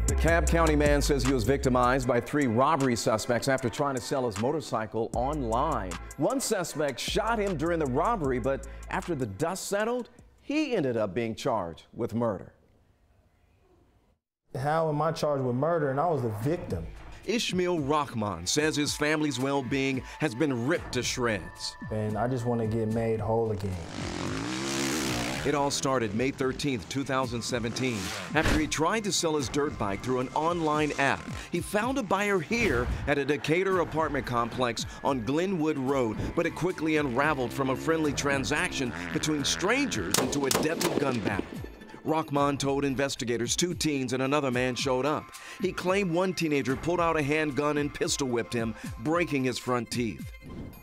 The DeKalb County man says he was victimized by 3 robbery suspects after trying to sell his motorcycle online. One suspect shot him during the robbery, but after the dust settled, he ended up being charged with murder. How am I charged with murder and I was the victim? Ismail Rahmaan says his family's well-being has been ripped to shreds. And I just want to get made whole again. It all started May 13, 2017, after he tried to sell his dirt bike through an online app. He found a buyer here at a Decatur apartment complex on Glenwood Road, but it quickly unraveled from a friendly transaction between strangers into a deadly gun battle. Rahmaan told investigators 2 teens and another man showed up. He claimed one teenager pulled out a handgun and pistol whipped him, breaking his front teeth.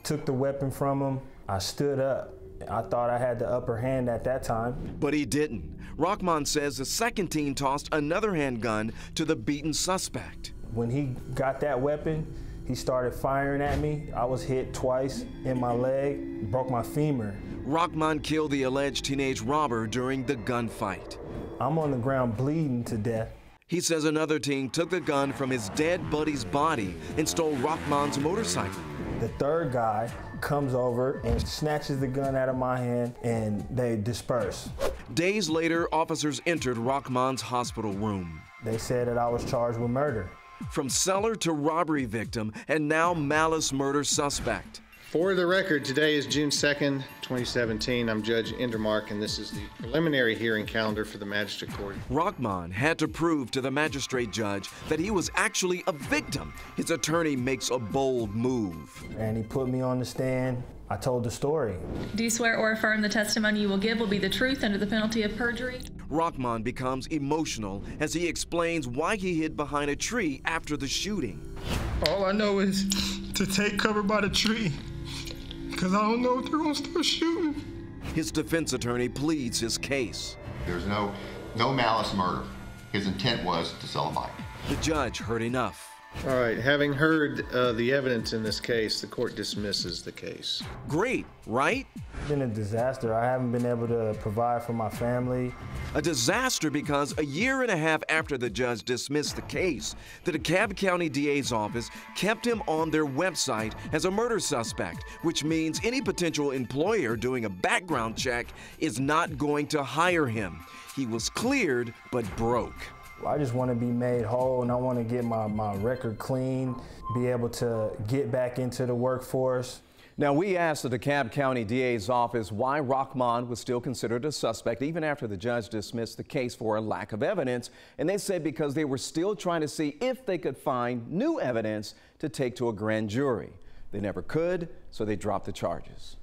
Took the weapon from him. I stood up. I thought I had the upper hand at that time. But he didn't. Rahmaan says the second teen tossed another handgun to the beaten suspect. When he got that weapon, he started firing at me. I was hit twice in my leg, broke my femur. Rahmaan killed the alleged teenage robber during the gunfight. I'm on the ground bleeding to death. He says another teen took the gun from his dead buddy's body and stole Rahmaan's motorcycle. The third guy comes over and snatches the gun out of my hand, and they disperse. Days later, officers entered Rahmaan's hospital room. They said that I was charged with murder. From seller to robbery victim, and now malice murder suspect. For the record, today is June 2nd, 2017. I'm Judge Endermark, and this is the preliminary hearing calendar for the Magistrate Court. Rahmaan had to prove to the magistrate judge that he was actually a victim. His attorney makes a bold move. And he put me on the stand. I told the story. Do you swear or affirm the testimony you will give will be the truth under the penalty of perjury? Rahmaan becomes emotional as he explains why he hid behind a tree after the shooting. All I know is to take cover by the tree, because I don't know if they're gonna start shooting. His defense attorney pleads his case. There's no malice murder. His intent was to sell a bike. The judge heard enough. All right, having heard the evidence in this case, the court dismisses the case. Great, right? It's been a disaster. I haven't been able to provide for my family. A disaster because a year and a half after the judge dismissed the case, the DeKalb County DA's office kept him on their website as a murder suspect, which means any potential employer doing a background check is not going to hire him. He was cleared, but broke. I just want to be made whole, and I want to get my record clean, be able to get back into the workforce. Now, we asked the DeKalb County DA's office why Rahmaan was still considered a suspect even after the judge dismissed the case for a lack of evidence. And they said because they were still trying to see if they could find new evidence to take to a grand jury. They never could, so they dropped the charges.